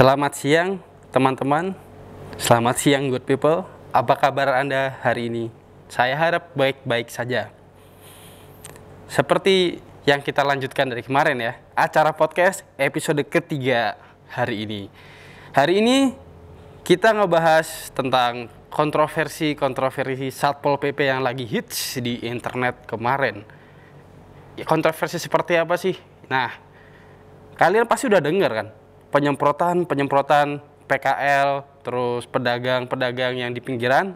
Selamat siang teman-teman, selamat siang good people. Apa kabar Anda hari ini? Saya harap baik-baik saja. Seperti yang kita lanjutkan dari kemarin ya, acara podcast episode ketiga hari ini. Hari ini kita ngebahas tentang kontroversi Satpol PP yang lagi hits di internet kemarin. Kontroversi seperti apa sih? Nah, kalian pasti udah dengar kan? Penyemprotan PKL, terus pedagang-pedagang yang di pinggiran,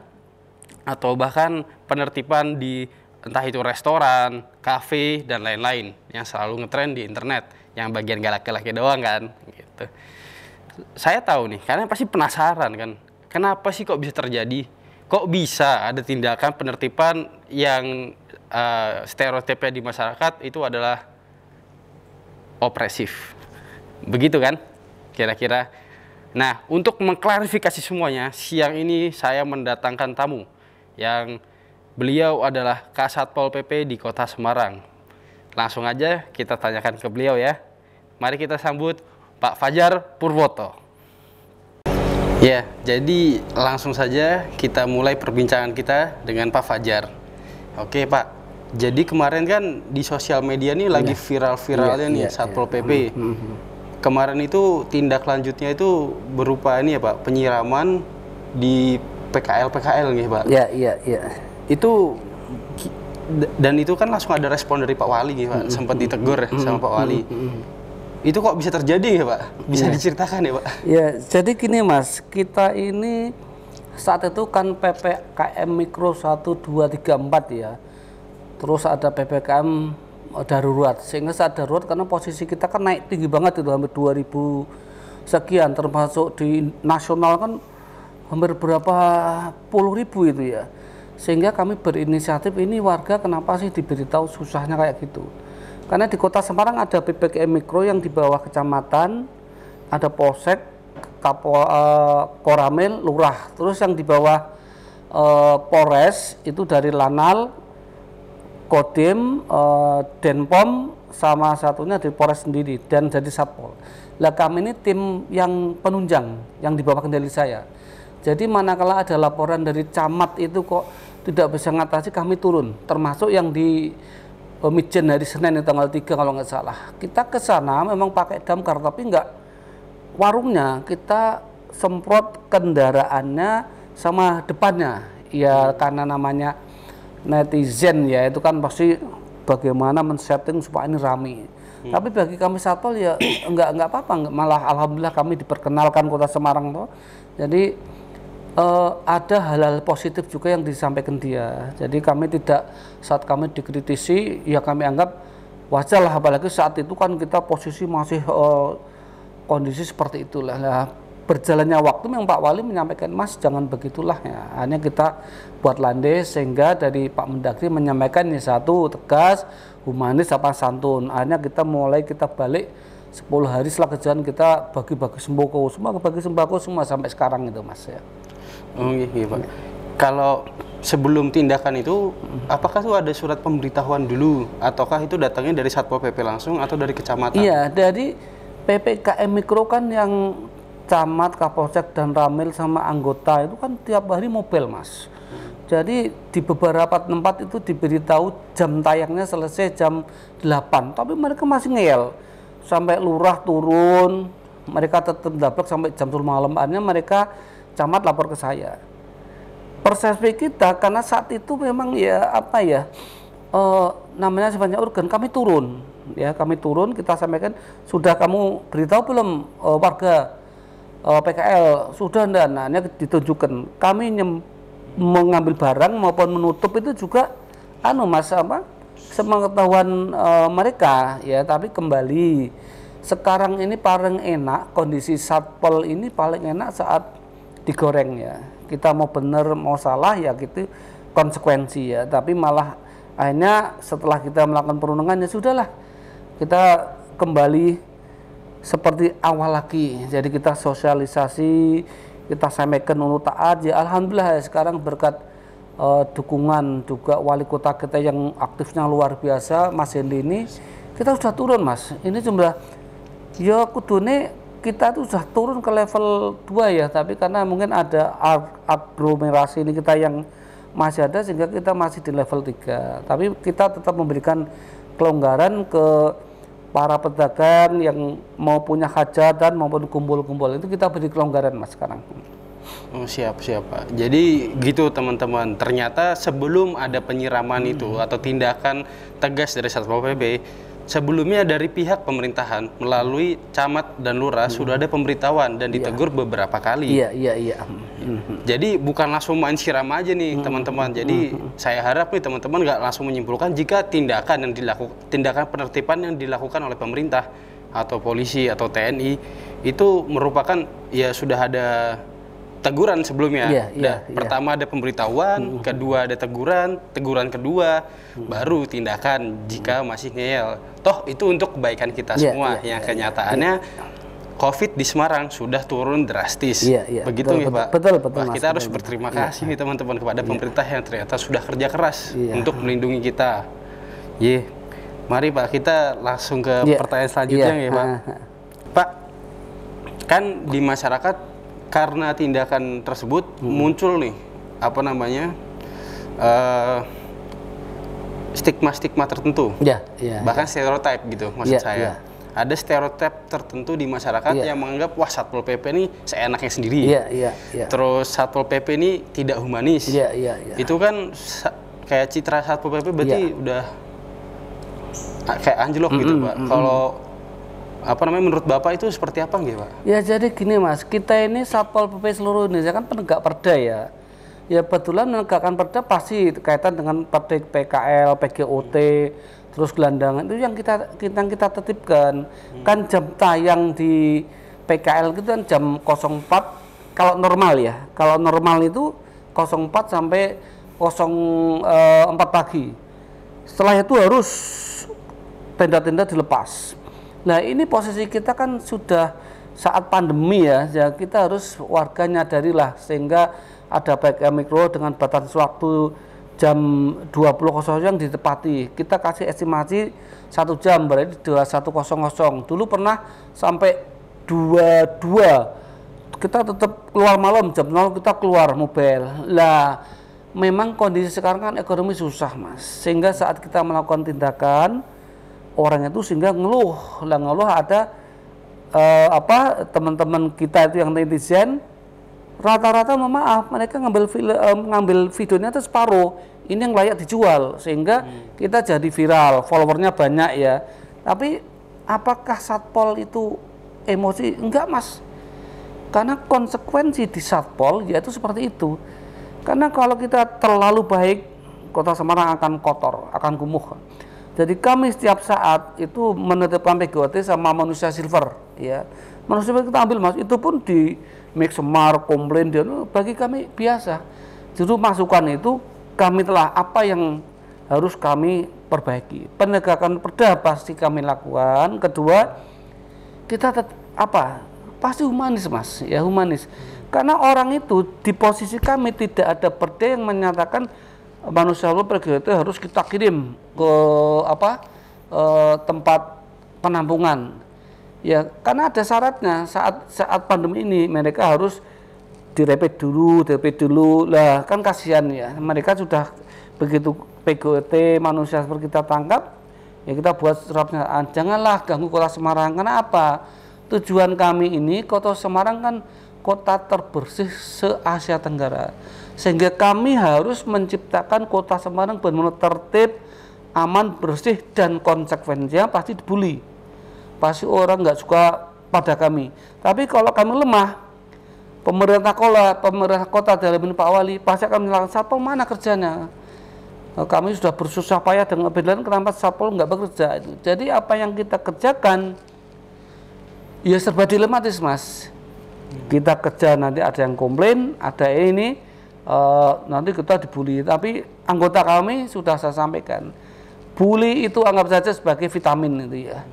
atau bahkan penertiban di entah itu restoran, kafe, dan lain-lain yang selalu ngetren di internet, yang bagian laki-laki doang kan gitu. Saya tahu nih, kalian pasti penasaran kan, kenapa sih kok bisa terjadi? Kok bisa ada tindakan penertiban yang stereotipnya di masyarakat itu adalah opresif, begitu kan? Kira-kira. Nah, untuk mengklarifikasi semuanya, siang ini saya mendatangkan tamu yang beliau adalah Kasatpol PP di Kota Semarang. Langsung aja kita tanyakan ke beliau ya. Mari kita sambut Pak Fajar Purwoto. Ya, jadi langsung saja kita mulai perbincangan kita dengan Pak Fajar. Oke, Pak. Jadi kemarin kan di sosial media nih lagi viral-viralnya nih Satpol PP. Kemarin itu tindak lanjutnya itu berupa ini ya Pak, penyiraman di PKL nih Pak. Iya. Itu dan itu kan langsung ada respon dari Pak Wali nih Pak, sempat ditegur sama Pak Wali. Itu kok bisa terjadi ya Pak? Bisa diceritakan ya Pak? Ya, jadi gini Mas, kita ini saat itu kan PPKM Mikro 1, 2, 3, 4 ya. Terus ada PPKM darurat, sehingga saat darurat karena posisi kita kan naik tinggi banget itu hampir 2000 sekian, termasuk di nasional kan hampir berapa puluh ribu itu ya, sehingga kami berinisiatif ini warga kenapa sih diberitahu susahnya kayak gitu, karena di Kota Semarang ada PPKM Mikro yang di bawah kecamatan, ada Polsek, Koramil, Lurah, terus yang di bawah Polres itu dari Lanal, Kodim, Denpom, sama satunya di Polres sendiri dan jadi Satpol. Lah kami ini tim yang penunjang yang di bawah kendali saya. Jadi manakala ada laporan dari camat itu kok tidak bisa ngatasi, kami turun. Termasuk yang di Mijen hari Senin tanggal 3 kalau nggak salah. Kita ke sana memang pakai damkar tapi nggak warungnya, kita semprot kendaraannya sama depannya. Ya karena namanya netizen ya, itu kan pasti bagaimana men-setting supaya ini rame. Tapi bagi kami Satpol ya enggak apa-apa, malah alhamdulillah kami diperkenalkan Kota Semarang toh. Jadi ada hal-hal positif juga yang disampaikan dia. Jadi kami tidak, saat kami dikritisi ya kami anggap wajar lah, apalagi saat itu kan kita posisi masih kondisi seperti itulah. Berjalannya waktu memang Pak Wali menyampaikan, Mas jangan begitulah ya. Hanya kita buat landai sehingga dari Pak Mendagri menyampaikan ini satu tegas, humanis, apa santun. Akhirnya kita balik 10 hari setelah kejadian kita bagi-bagi sembako semua sampai sekarang itu Mas ya. Oh iya Pak. Kalau sebelum tindakan itu apakah itu ada surat pemberitahuan dulu ataukah itu datangnya dari Satpol PP langsung atau dari kecamatan? Iya, dari PPKM Mikro kan yang Camat, Kapolsek, dan Ramil sama anggota itu kan tiap hari mobil Mas. Jadi di beberapa tempat itu diberitahu jam tayangnya selesai jam 8, tapi mereka masih ngeyel. Sampai lurah turun, mereka tetap daplek sampai jam 10 malam. Akhirnya mereka camat lapor ke saya. Persepsi kita karena saat itu memang ya apa ya, namanya sifatnya urgen, kami turun. Ya kami turun, kita sampaikan, sudah kamu beritahu belum warga PKL sudah ndak, nah ini ditunjukkan kami mengambil barang maupun menutup itu juga Mas apa sepengetahuan mereka ya. Tapi kembali sekarang ini paling enak, kondisi Satpol ini paling enak saat digoreng ya, kita mau benar mau salah ya gitu konsekuensi ya. Tapi malah akhirnya setelah kita melakukan perundungan ya sudahlah, kita kembali seperti awal lagi. Jadi kita sosialisasi, kita sampaikan untuk taat ya. Alhamdulillah ya, sekarang berkat dukungan juga wali kota kita yang aktifnya luar biasa Mas Hendi ini, kita sudah turun Mas. Ini jumlah ya kudune kita tuh sudah turun ke level 2 ya, tapi karena mungkin ada aglomerasi ini kita yang masih ada sehingga kita masih di level 3. Tapi kita tetap memberikan kelonggaran ke para pedagang yang mau punya hajatan maupun kumpul-kumpul, itu kita beri kelonggaran Mas sekarang. Oh, siap Pak. Jadi gitu teman-teman, ternyata sebelum ada penyiraman itu atau tindakan tegas dari Satpol PP, sebelumnya dari pihak pemerintahan melalui camat dan lurah sudah ada pemberitahuan dan ditegur beberapa kali. Iya. Jadi bukan langsung main siram aja nih teman-teman. Jadi saya harap nih teman-teman nggak langsung menyimpulkan jika tindakan penertiban yang dilakukan oleh pemerintah atau polisi atau TNI itu merupakan ya sudah ada teguran sebelumnya. Pertama ada pemberitahuan, kedua ada teguran kedua, baru tindakan jika masih ngeyel. Toh itu untuk kebaikan kita semua. Yang kenyataannya COVID di Semarang sudah turun drastis. Begitu nih Pak. Betul, Wah, kita harus berterima kasih nih teman-teman kepada pemerintah yang ternyata sudah kerja keras untuk melindungi kita. Mari Pak, kita langsung ke pertanyaan selanjutnya ya Pak. Pak, kan di masyarakat karena tindakan tersebut muncul nih stigma-stigma tertentu, bahkan stereotip gitu maksud saya. Ada stereotip tertentu di masyarakat yang menganggap wah Satpol PP ini seenaknya sendiri. Terus Satpol PP ini tidak humanis. Itu kan kayak citra Satpol PP berarti udah kayak anjlok gitu Pak. Kalau menurut Bapak itu seperti apa nggih Pak? Ya jadi gini Mas, kita ini Satpol PP seluruh Indonesia kan penegak perda ya. Ya betulan menegakkan perda pasti kaitan dengan perda PKL, PGOT, terus gelandangan itu yang kita tertibkan. Kan jam tayang di PKL itu kan jam 04 kalau normal ya. Kalau normal itu 04 sampai 04 pagi. Setelah itu harus tenda-tenda dilepas. Nah ini posisi kita kan sudah saat pandemi ya kita harus warga nyadarilah sehingga ada PKM mikro dengan batas waktu jam 20.00 yang ditepati. Kita kasih estimasi 1 jam berarti 21.00. Dulu pernah sampai 22. Kita tetap keluar malam jam 0 kita keluar mobil. Lah memang kondisi sekarang kan ekonomi susah Mas. Sehingga saat kita melakukan tindakan orang itu sehingga ngeluh ada teman-teman kita itu yang netizen rata-rata maaf mereka ngambil videonya itu separuh, ini yang layak dijual sehingga kita jadi viral, followernya banyak ya. Tapi apakah Satpol itu emosi? Enggak Mas, karena konsekuensi di Satpol yaitu seperti itu. Karena kalau kita terlalu baik, kota Semarang akan kotor, akan kumuh. Jadi kami setiap saat itu menetapkan PGOT sama manusia silver, ya. Manusia silver kita ambil Mas, itu pun di Mix Semar, komplain dia, bagi kami biasa. Justru masukan itu kami telah apa yang harus kami perbaiki. Penegakan perda pasti kami lakukan. Kedua, kita pasti humanis Mas, ya humanis. Karena orang itu di posisi kami tidak ada perda yang menyatakan manusia PGOT harus kita kirim ke tempat penampungan ya, karena ada syaratnya. Saat pandemi ini mereka harus direpit dulu lah, kan kasihan ya, mereka sudah begitu PGOT manusia seperti kita tangkap ya, kita buat suratnya, janganlah ganggu kota Semarang. Karena apa? Tujuan kami ini kota Semarang kan kota terbersih se-Asia Tenggara, sehingga kami harus menciptakan kota Semarang benar-benar tertib, aman, bersih, dan konsekuensinya pasti dibully. Pasti orang nggak suka pada kami. Tapi kalau kami lemah, pemerintah kota dalam ini Pak Wali pasti akan melakukan Satpol mana kerjanya. Kami sudah bersusah payah dengan belan, kenapa Satpol nggak bekerja? Jadi apa yang kita kerjakan ya serba dilematis Mas. Kita kerja nanti ada yang komplain, ada ini nanti kita dibully. Tapi anggota kami sudah saya sampaikan, bully itu anggap saja sebagai vitamin itu ya,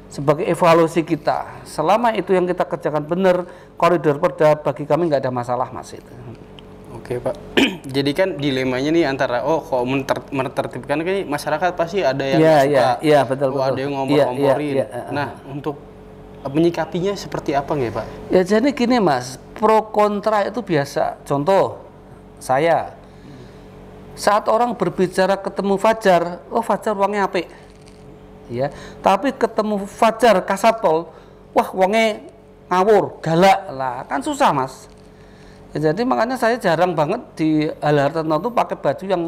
sebagai evaluasi kita. Selama itu yang kita kerjakan benar, koridor perda bagi kami nggak ada masalah Mas itu. Oke Pak, jadi kan dilemanya nih antara kalau menertibkan kan masyarakat pasti ada yang suka, betul. ada yang ngompor-ngomporin. Nah untuk menyikapinya seperti apa nggih Pak? Ya jadi gini Mas, pro kontra itu biasa. Contoh, saya saat orang berbicara ketemu Fajar, oh Fajar uangnya apik, ya. Tapi ketemu Fajar Kasatpol, wah uangnya ngawur, galak lah, kan susah Mas. Ya, jadi makanya saya jarang banget di hal-hal tertentu pakai baju yang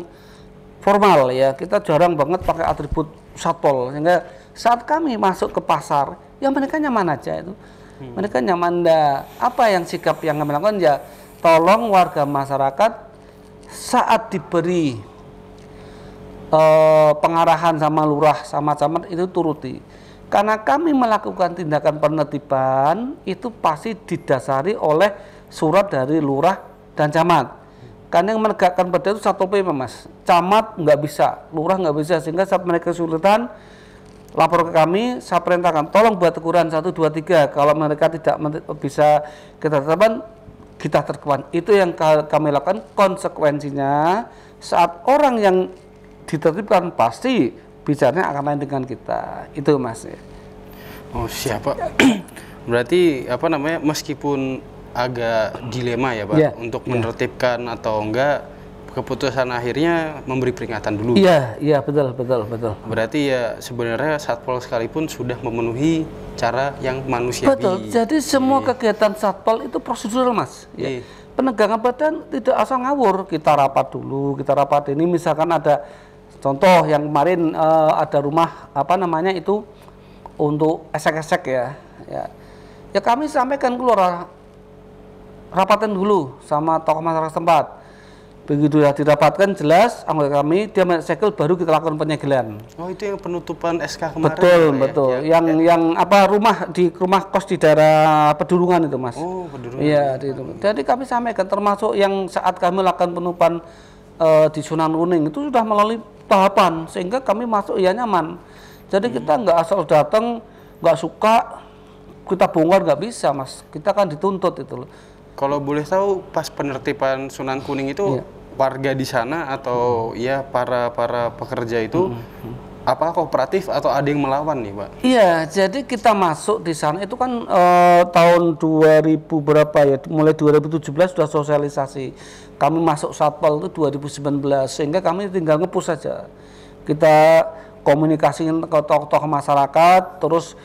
formal ya. Kita jarang banget pakai atribut Satpol, sehingga saat kami masuk ke pasar, ya mereka nyaman aja itu. Mereka nyaman. Apa yang sikap yang kami lakukan ya, tolong warga masyarakat saat diberi pengarahan sama lurah sama camat itu turuti. Karena kami melakukan tindakan penertiban itu pasti didasari oleh surat dari lurah dan camat. Karena yang menegakkan perda itu Satpol PP Mas. Camat nggak bisa, lurah nggak bisa, sehingga saat mereka kesulitan lapor ke kami, saya perintahkan tolong buat teguran 1, 2, 3. Kalau mereka tidak bisa kita tetapkan, kita terkewan. Itu yang kami lakukan. Konsekuensinya saat orang yang ditertibkan pasti bicaranya akan lain dengan kita. Itu Mas. Oh siapa? Berarti apa namanya, meskipun agak dilema ya Pak, untuk menertibkan atau enggak, keputusan akhirnya memberi peringatan dulu. Iya betul. Berarti ya sebenarnya Satpol sekalipun sudah memenuhi cara yang manusiawi. Betul. Jadi semua kegiatan Satpol itu prosedural Mas. Ya. Penegakan badan tidak asal ngawur. Kita rapat dulu, kita rapat ini. Misalkan ada contoh yang kemarin ada rumah apa namanya itu untuk esek-esek ya. Ya kami sampaikan keluar rapatan dulu sama tokoh masyarakat tempat. Begitu ya didapatkan jelas anggota kami dia segel, baru kita lakukan penyegelan. Oh itu yang penutupan SK kemarin. Betul. Ya? Yang apa rumah kos di daerah Pedurungan itu Mas. Oh Pedurungan. Iya itu. Jadi kami sampaikan termasuk yang saat kami lakukan penutupan di Sunan Kuning itu sudah melalui tahapan sehingga kami masuk ya nyaman. Jadi kita nggak asal datang nggak suka kita bongkar, nggak bisa Mas. Kita kan dituntut itu loh. Kalau boleh tahu pas penertiban Sunan Kuning itu warga di sana atau ya para pekerja itu apa kooperatif atau ada yang melawan nih Pak? Iya, jadi kita masuk di sana itu kan tahun 2000 berapa ya, mulai 2017 sudah sosialisasi. Kami masuk Satpol itu 2019 sehingga kami tinggal ngepush saja. Kita komunikasiin ke tokoh-tokoh masyarakat, terus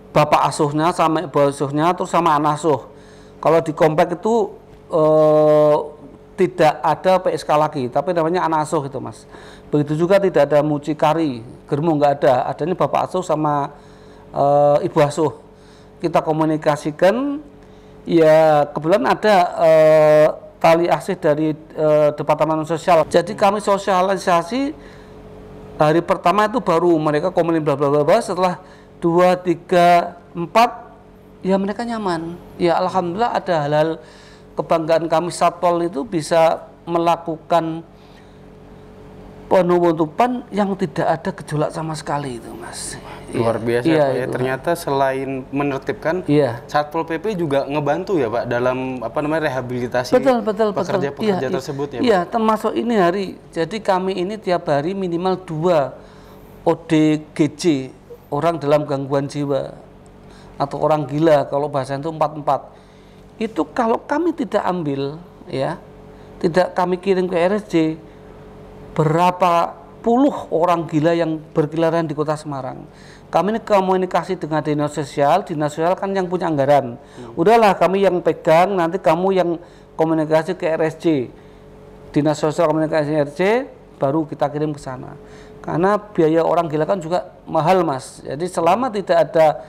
bapak asuhnya sama ibu asuhnya terus sama anak asuh. Kalau di komplek itu tidak ada PSK lagi, tapi namanya anak asuh itu Mas. Begitu juga tidak ada mucikari, germo nggak ada, adanya bapak asuh sama ibu asuh. Kita komunikasikan, ya kebetulan ada tali asih dari Departemen Sosial. Jadi kami sosialisasi hari pertama itu baru mereka komunikasi bla bla bla, setelah 2, 3, 4 ya mereka nyaman. Ya alhamdulillah ada hal-hal kebanggaan kami Satpol itu bisa melakukan penutupan yang tidak ada gejolak sama sekali itu Mas. Luar biasa ya. Ternyata selain menertibkan, Satpol PP juga ngebantu ya Pak dalam apa namanya rehabilitasi pekerja-pekerja tersebut ya Pak? Iya, termasuk ini hari. Jadi kami ini tiap hari minimal 2 ODGJ, orang dalam gangguan jiwa atau orang gila, kalau bahasa itu 44. Itu kalau kami tidak ambil ya, tidak kami kirim ke RSJ, berapa puluh orang gila yang berkeliaran di Kota Semarang. Kami ini komunikasi dengan dinas sosial kan yang punya anggaran. Udahlah kami yang pegang, nanti kamu yang komunikasi ke RSJ. Dinas sosial komunikasi RSJ baru kita kirim ke sana. Karena biaya orang gila kan juga mahal Mas. Jadi selama tidak ada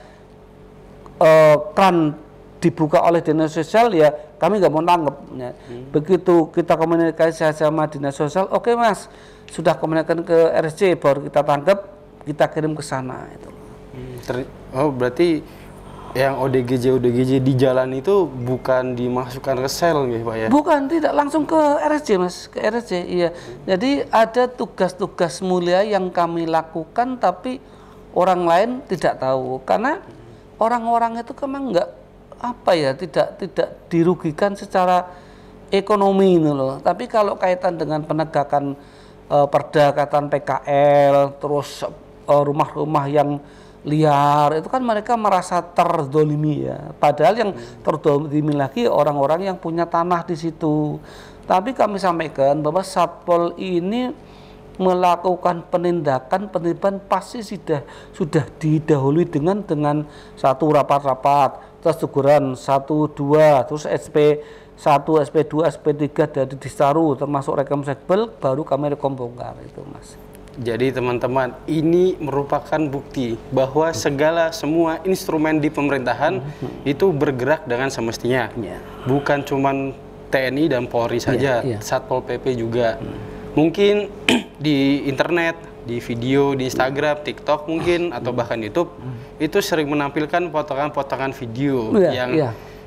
kran dibuka oleh dinas sosial ya kami nggak mau tanggap. Ya. Begitu kita komunikasi sama dinas sosial, oke Mas, sudah komunikasi ke RSJ baru kita tanggap, kita kirim ke sana itu. Oh berarti yang ODGJ di jalan itu bukan dimasukkan ke sel nih Pak ya? Bukan, tidak, langsung ke RSJ Mas, ke RSJ. Iya. Jadi ada tugas-tugas mulia yang kami lakukan tapi orang lain tidak tahu karena orang-orang itu memang nggak apa ya, tidak dirugikan secara ekonomi ini loh. Tapi kalau kaitan dengan penegakan perda, kaitan PKL, terus rumah-rumah yang liar, itu kan mereka merasa terdolimi ya. Padahal yang terdolimi lagi orang-orang yang punya tanah di situ. Tapi kami sampaikan bahwa Satpol ini melakukan penindakan pasti sudah didahului dengan satu rapat-rapat, terus teguran 1, 2, terus SP 1, SP 2, SP 3 dari Distaru termasuk Rekam Sekbel, baru kami rekom bongkar itu Mas. Jadi teman-teman, ini merupakan bukti bahwa semua instrumen di pemerintahan itu bergerak dengan semestinya. Bukan cuman TNI dan Polri saja, Satpol PP juga. Mungkin di internet, di video, di Instagram, TikTok mungkin, atau bahkan YouTube, itu sering menampilkan potongan-potongan video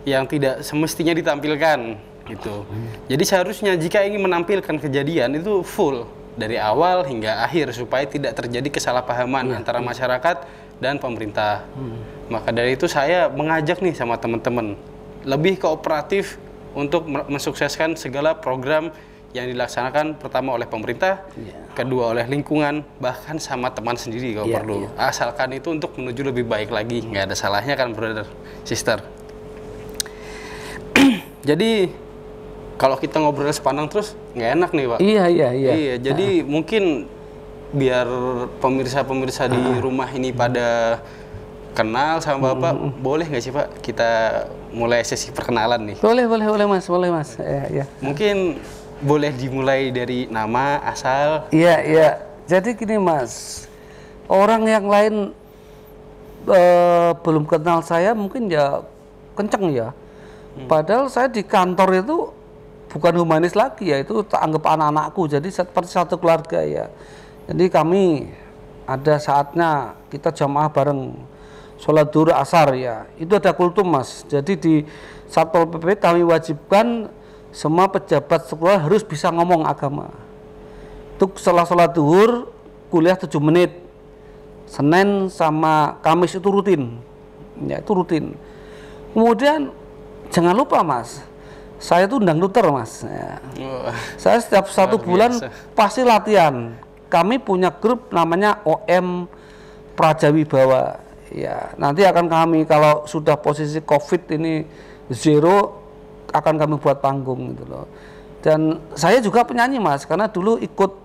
yang tidak semestinya ditampilkan gitu. Jadi seharusnya jika ingin menampilkan kejadian itu full dari awal hingga akhir supaya tidak terjadi kesalahpahaman antara masyarakat dan pemerintah. Maka dari itu saya mengajak nih sama teman-teman lebih kooperatif untuk mensukseskan segala program yang dilaksanakan pertama oleh pemerintah, kedua oleh lingkungan, bahkan sama teman sendiri kalau perlu. Asalkan itu untuk menuju lebih baik lagi, nggak ada salahnya kan brother, sister. Jadi kalau kita ngobrol sepanjang terus nggak enak nih Pak. Iya. Jadi mungkin biar pemirsa-pemirsa di rumah ini pada kenal sama Bapak, boleh nggak sih Pak kita mulai sesi perkenalan nih? Boleh Mas. Ya. Mungkin boleh dimulai dari nama, asal. Iya. Jadi gini Mas, orang yang lain belum kenal saya mungkin ya kenceng ya. Padahal saya di kantor itu bukan humanis lagi ya, itu tak anggap anak-anakku, jadi seperti satu keluarga ya. Jadi kami ada saatnya kita jamaah bareng, sholat duhur asar ya, itu ada kultum Mas. Jadi di Satpol PP kami wajibkan semua pejabat sekolah harus bisa ngomong agama. Itu setelah sholat duhur, kuliah 7 menit. Senin sama Kamis itu rutin. Ya, itu rutin. Kemudian jangan lupa Mas, saya tuh dangduter Mas. Ya. Saya setiap 1 bulan pasti latihan. Kami punya grup namanya OM Prajawibawa. Ya, nanti akan kami kalau sudah posisi COVID ini zero, akan kami buat panggung gitu loh. Dan saya juga penyanyi Mas, karena dulu ikut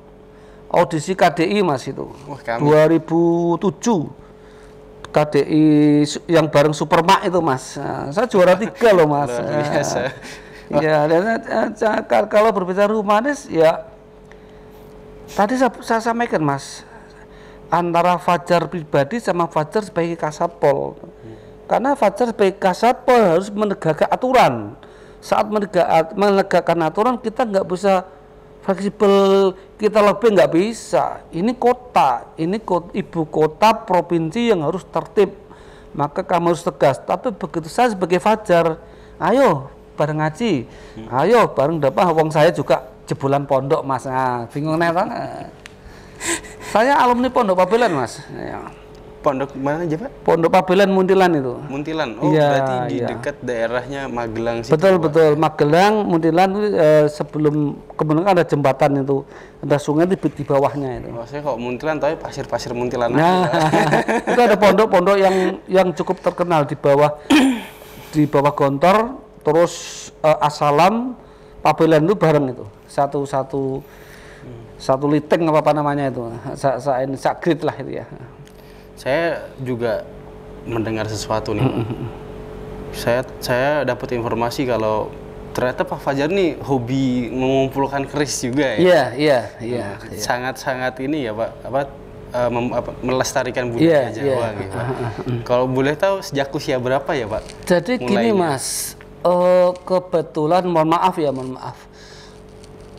audisi KDI Mas itu. 2007 KDI yang bareng Supermak itu Mas. Nah, saya juara 3 loh Mas. Luar biasa. Ya, dan kalau berbicara humanis ya tadi saya sampaikan Mas, antara Fajar pribadi sama Fajar sebagai Kasatpol. Karena Fajar sebagai Kasatpol harus menegakkan aturan. Saat menegakkan aturan kita nggak bisa fleksibel, kita lebih nggak bisa. Ini kota, ibu kota provinsi yang harus tertib, maka kamu harus tegas. Tapi begitu saya sebagai Fajar, ayo bareng ngaji, ayo bareng dapat wong saya juga jebolan pondok Mas. Nah, bingung nih saya alumni Pondok Pabelan Mas. Ya. Pondok mana aja Pak? Pondok Pabelan Muntilan itu. Muntilan. Oh berarti di dekat daerahnya Magelang situ. Betul. Magelang, Muntilan sebelum kemudian ada jembatan itu, ada sungai di bawahnya itu. Oh, saya kok Muntilan tapi pasir Muntilan. Nah, itu ada pondok-pondok yang cukup terkenal di bawah Gontor, terus Asalam, Pabelan itu bareng itu. Satu liting apa namanya itu. Sakrit lah itu ya. Saya juga mendengar sesuatu nih. Saya dapat informasi kalau ternyata Pak Fajar nih hobi mengumpulkan keris juga ya. Iya. Sangat-sangat ini ya Pak, melestarikan budaya Jawa gitu. Kalau boleh tahu sejak usia berapa ya Pak? Jadi gini Mas, kebetulan mohon maaf.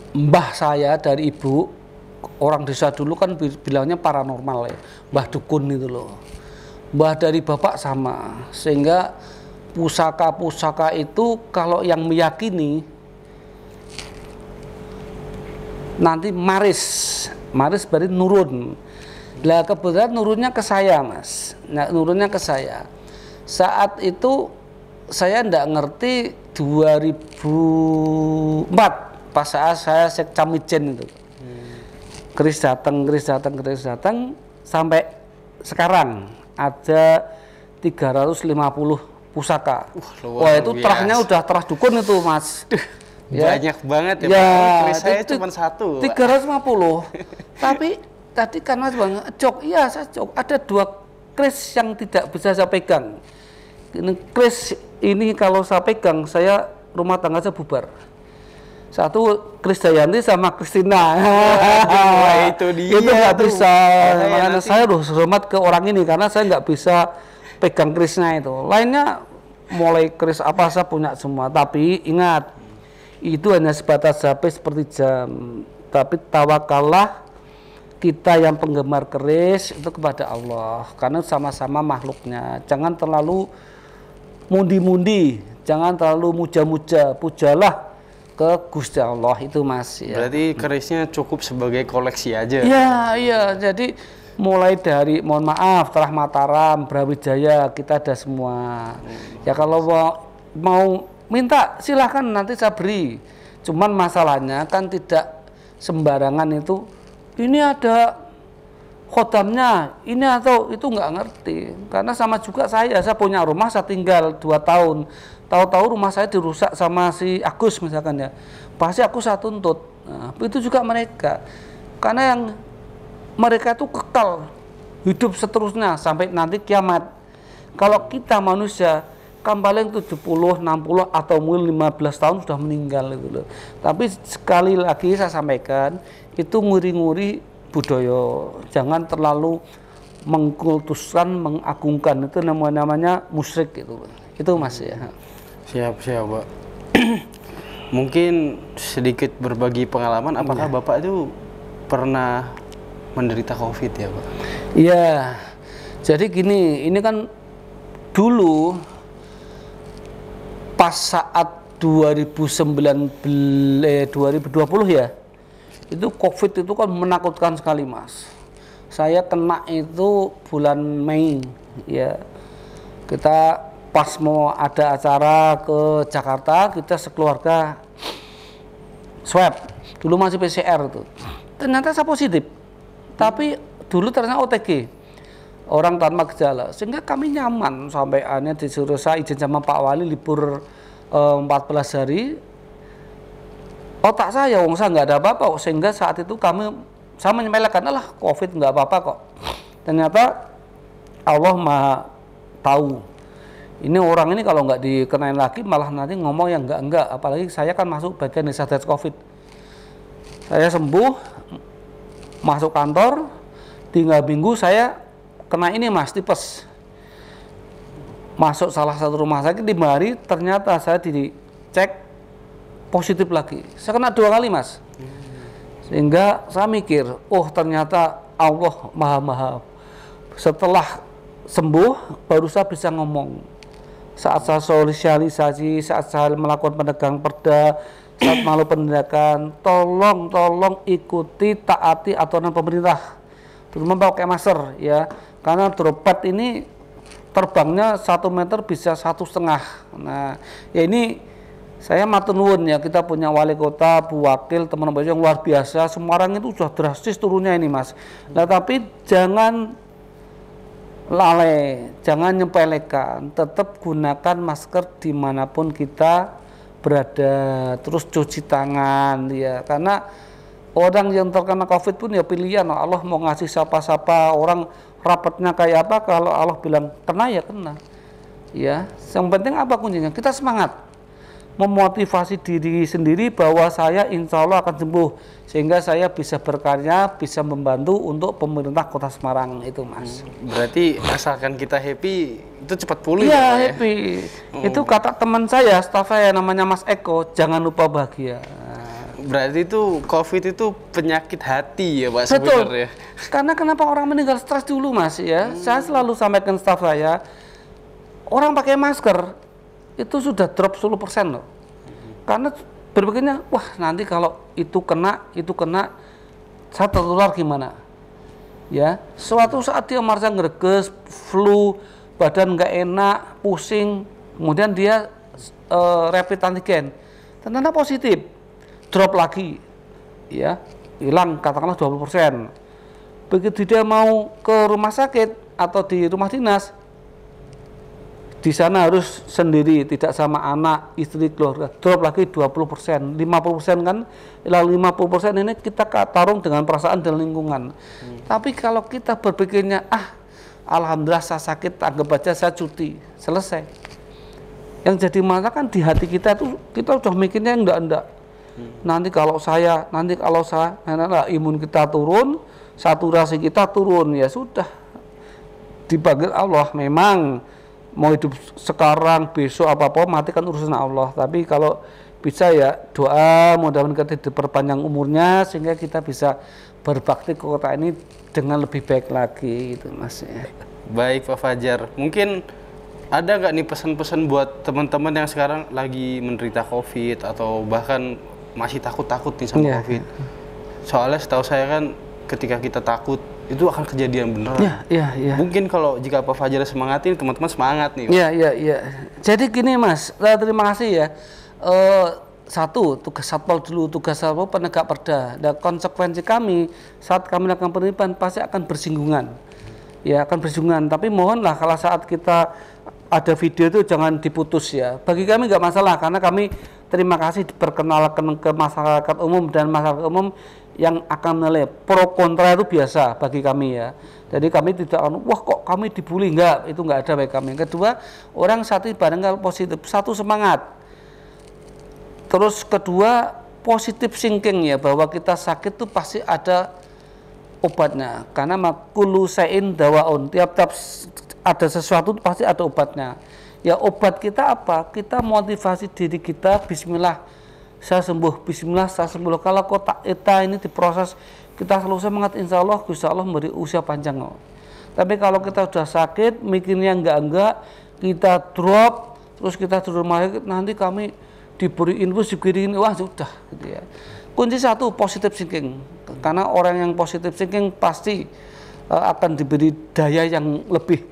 Mbah saya dari ibu, orang desa dulu kan bilangnya paranormal ya, mbah dukun itu loh. Mbah dari bapak sama, sehingga pusaka-pusaka itu kalau yang meyakini nanti maris berarti nurun. Lah kebetulan nurunnya ke saya Mas. Nah, nurunnya ke saya. Saat itu saya enggak ngerti 2004 pas saat saya Sekcam Ijen itu. Keris datang sampai sekarang ada 350 pusaka. Luar Wah, itu biasa. terahnya udah terah dukun itu, Mas. Ya. Banyak banget ya, Ya, Pak. Keris saya itu cuma satu, Pak. 350. Tapi tadi kan Mas Bang, cok, iya saya cok. Ada 2 keris yang tidak bisa saya pegang. Ini keris ini kalau saya pegang, saya rumah tangga saya bubar. Satu Krisdayanti sama Kristina. Wah, itu dia Itu nggak tuh. bisa. Makanya Makanya nanti- saya harus hormat ke orang ini karena saya nggak bisa pegang kerisnya itu. Lainnya mulai keris apa saya punya semua. Tapi ingat, itu hanya sebatas HP seperti jam. Tapi tawakallah kita yang penggemar keris itu kepada Allah. Karena sama-sama makhluknya. Jangan terlalu mundi-mundi, jangan terlalu muja-muja. Pujalah ke Gusti Allah itu, Mas. Ya. Berarti kerisnya cukup sebagai koleksi aja. Iya, iya. Jadi mulai dari, mohon maaf, Terah Mataram, Brawijaya, kita ada semua. Ya kalau mau minta silahkan nanti saya beri. Cuman masalahnya kan tidak sembarangan itu. Ini ada khodamnya, ini atau itu nggak ngerti. Karena sama juga saya punya rumah, saya tinggal 2 tahun. Tahu-tahu rumah saya dirusak sama si Agus misalkan ya. Pasti aku saya tuntut. Nah, itu juga mereka. Karena yang mereka itu kekal hidup seterusnya sampai nanti kiamat. Kalau kita manusia kan paling 70, 60 atau mungkin 15 tahun sudah meninggal itu loh. Tapi sekali lagi saya sampaikan, itu nguri-nguri budaya. Jangan terlalu mengkultuskan, mengagungkan, itu namanya musyrik itu. Itu Mas ya. Siap, Pak. Mungkin sedikit berbagi pengalaman, apakah Bapak itu pernah menderita COVID ya, Pak? Iya. Jadi gini, ini kan dulu pas saat 2020 ya, itu COVID itu kan menakutkan sekali, Mas. Saya kena itu bulan Mei ya. Kita pas mau ada acara ke Jakarta, kita sekeluarga swab. Dulu masih PCR itu. Ternyata saya positif. Tapi dulu ternyata OTG. Orang tanpa gejala. Sehingga kami nyaman sampai akhirnya disuruh saya izin sama Pak Wali libur 14 hari. Otak saya, wong saya nggak ada apa-apa. Sehingga saat itu saya menyepelekan, lah COVID nggak apa-apa kok. Ternyata Allah Maha tahu. Ini orang ini kalau nggak dikenain lagi malah nanti ngomong yang enggak. Apalagi saya kan masuk bagian di Satgas COVID. Saya sembuh, masuk kantor, 3 minggu saya kena ini, Mas, tipes. Masuk salah satu rumah sakit 5 hari, ternyata saya dicek positif lagi. Saya kena 2 kali, Mas. Sehingga saya mikir, oh ternyata Allah Maha. Setelah sembuh, baru saya bisa ngomong. Saat saya sosialisasi, saat saya melakukan penegang perda, saat malu penindakan, tolong ikuti, taati aturan pemerintah, terutama pakai masker ya, karena drop ini terbangnya 1 meter bisa 1,5. Nah ya ini saya matur nuwun ya, kita punya wali kota, Bu Wakil, teman-teman yang luar biasa. Semarang itu sudah drastis turunnya ini, Mas. Nah tapi jangan lalai, jangan nyepelekan, tetap gunakan masker dimanapun kita berada, terus cuci tangan ya, karena orang yang terkena COVID pun ya pilihan, Allah mau ngasih siapa-siapa, orang rapatnya kayak apa, kalau Allah bilang kena ya kena ya. Yang penting apa kuncinya, kita semangat memotivasi diri sendiri bahwa saya insya Allah akan sembuh, sehingga saya bisa berkarya, bisa membantu untuk pemerintah Kota Semarang itu, Mas. Berarti asalkan kita happy, itu cepat pulih. Iya, ya, Pak, ya? happy. Itu kata teman saya, staf saya namanya Mas Eko, jangan lupa bahagia. Berarti itu COVID itu penyakit hati ya, Pak, Betul. sebenarnya. Karena kenapa orang meninggal stres dulu, Mas ya? Saya selalu sampaikan staf saya, orang pakai masker itu sudah drop 10% loh. Karena berpikirnya, wah nanti kalau itu kena, saya tertular gimana? Ya, suatu saat dia merasa ngereges, flu, badan nggak enak, pusing, kemudian dia rapid antigen, ternyata positif, drop lagi, ya, hilang katakanlah 20%. Begitu dia mau ke rumah sakit atau di rumah dinas, di sana harus sendiri, tidak sama anak, istri, keluarga. Drop lagi 20%, 50% kan, lalu 50% ini kita tarung dengan perasaan dan lingkungan. Tapi kalau kita berpikirnya, alhamdulillah saya sakit, anggap aja saya cuti, selesai. Yang jadi masalah kan di hati kita tuh, kita udah mikirnya enggak. Nanti kalau saya, imun kita turun, saturasi kita turun, ya sudah. Dipanggil Allah, memang mau hidup sekarang, besok, apa-apa, mati kan urusan Allah. Tapi kalau bisa ya doa, mudah-mudahan kita diperpanjang umurnya, sehingga kita bisa berbakti ke kota ini dengan lebih baik lagi, gitu Mas. Baik Pak Fajar, mungkin ada nggak nih pesan-pesan buat teman-teman yang sekarang lagi menderita COVID atau bahkan masih takut-takut nih sama COVID? Soalnya setahu saya kan ketika kita takut itu akan kejadian beneran. Iya. Mungkin kalau jika Pak Fajar semangatin, teman-teman semangat nih. Iya. Jadi gini Mas, terima kasih ya. Satu, tugas Satpol dulu, tugas Satpol penegak perda. Dan konsekuensi kami saat kami melakukan penerimaan pasti akan bersinggungan. Ya, akan bersinggungan. Tapi mohonlah kalau saat kita ada video itu jangan diputus ya. Bagi kami nggak masalah karena kami terima kasih diperkenalkan ke masyarakat umum dan masyarakat umum yang akan menilai. Pro kontra itu biasa bagi kami ya. Jadi kami tidak akan, wah kok kami dibully, enggak, itu enggak ada bagi kami. Yang kedua, orang satu barangkali positif, satu semangat. Terus kedua, positif thinking ya, bahwa kita sakit itu pasti ada obatnya. Karena makulu sain dawaun, tiap-tiap ada sesuatu pasti ada obatnya. Ya obat kita apa? Kita motivasi diri kita, bismillah saya sembuh, bismillah saya sembuh. Kalau kotak kita ini diproses, kita selalu semangat, insya Allah memberi usia panjang. Tapi kalau kita sudah sakit, mikirnya enggak, kita drop, terus kita di rumah sakit, nanti kami diberi infus, dikirim, wah sudah gitu ya. Kunci satu, positive thinking. Karena orang yang positive thinking pasti akan diberi daya yang lebih.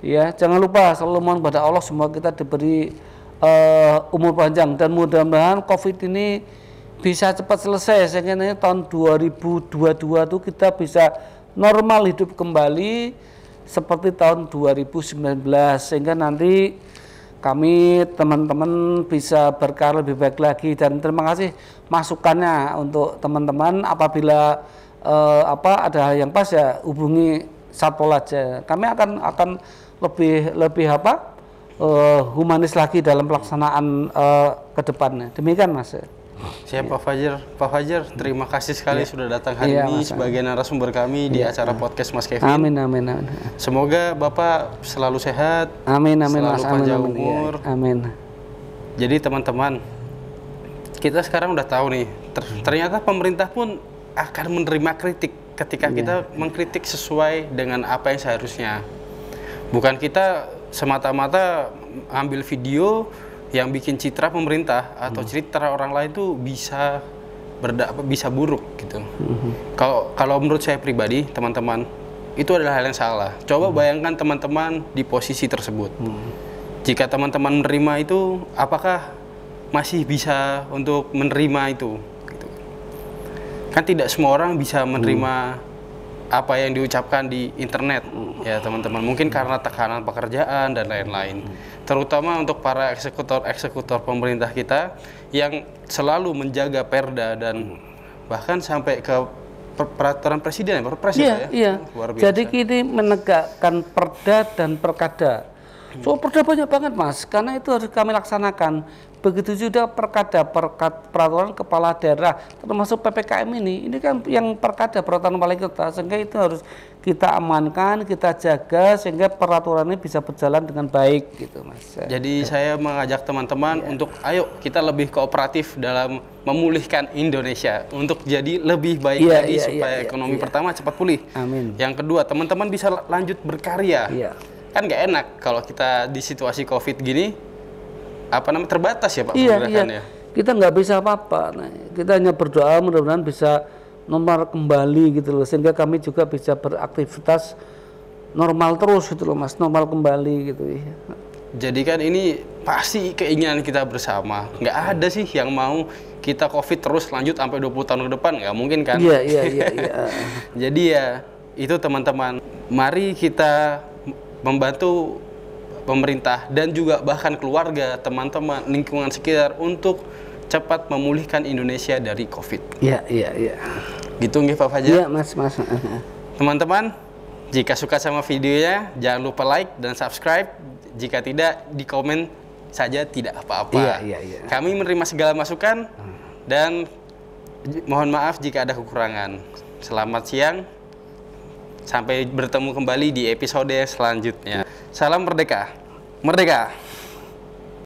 Ya, jangan lupa selalu mohon kepada Allah semua kita diberi umur panjang dan mudah-mudahan COVID ini bisa cepat selesai sehingga tahun 2022 itu kita bisa normal hidup kembali seperti tahun 2019 sehingga nanti kami teman-teman bisa berkarya lebih baik lagi. Dan terima kasih masukannya untuk teman-teman. Apabila ada hal yang pas ya hubungi Satpol aja. Kami akan lebih humanis lagi dalam pelaksanaan ke depannya. Demikian Mas. Siap Pak Fajar. Pak Fajar, terima kasih sekali sudah datang hari ini sebagai narasumber kami di acara podcast Mas Kevin. Amin. Semoga Bapak selalu sehat. Amin selalu Mas. Panjang umur. Amin. Jadi teman-teman, kita sekarang udah tahu nih, ternyata pemerintah pun akan menerima kritik ketika kita mengkritik sesuai dengan apa yang seharusnya. Bukan kita semata-mata ambil video yang bikin citra pemerintah atau citra orang lain tuh bisa buruk gitu. Kalau menurut saya pribadi, teman-teman, itu adalah hal yang salah. Coba bayangkan teman-teman di posisi tersebut. Jika teman-teman menerima itu, apakah masih bisa untuk menerima itu? Gitu. Kan tidak semua orang bisa menerima apa yang diucapkan di internet, ya teman-teman. Mungkin karena tekanan pekerjaan dan lain-lain. Terutama untuk para eksekutor pemerintah kita yang selalu menjaga perda dan bahkan sampai ke peraturan presiden, ya. Iya. Luar biasa. Jadi kita menegakkan perda dan perkada. So perda banyak banget Mas, karena itu harus kami laksanakan. Begitu juga peraturan kepala daerah, termasuk PPKM ini kan yang perkada peraturan paling kita, sehingga itu harus kita amankan, kita jaga sehingga peraturan ini bisa berjalan dengan baik gitu Mas. Jadi saya mengajak teman-teman untuk ayo kita lebih kooperatif dalam memulihkan Indonesia untuk jadi lebih baik lagi supaya ekonomi pertama cepat pulih. Amin. Yang kedua, teman-teman bisa lanjut berkarya. Kan nggak enak kalau kita di situasi COVID gini terbatas ya Pak pergerakannya. Kita nggak bisa apa-apa. Nah, kita hanya berdoa mudah-mudahan bisa normal kembali gitu loh, sehingga kami juga bisa beraktivitas normal terus gitu loh Mas, normal kembali gitu ya. Jadi kan ini pasti keinginan kita bersama. Nggak ada sih yang mau kita COVID terus lanjut sampai 20 tahun ke depan, nggak mungkin kan? Iya. Jadi ya itu teman-teman, mari kita membantu pemerintah dan juga bahkan keluarga, teman-teman, lingkungan sekitar untuk cepat memulihkan Indonesia dari COVID. Iya. Gitu nggih Pak Fajar? Iya, Mas. Teman-teman, jika suka sama videonya, jangan lupa like dan subscribe. Jika tidak, di komen saja tidak apa-apa. Iya. Kami menerima segala masukan dan mohon maaf jika ada kekurangan. Selamat siang. Sampai bertemu kembali di episode selanjutnya. Salam merdeka. Merdeka.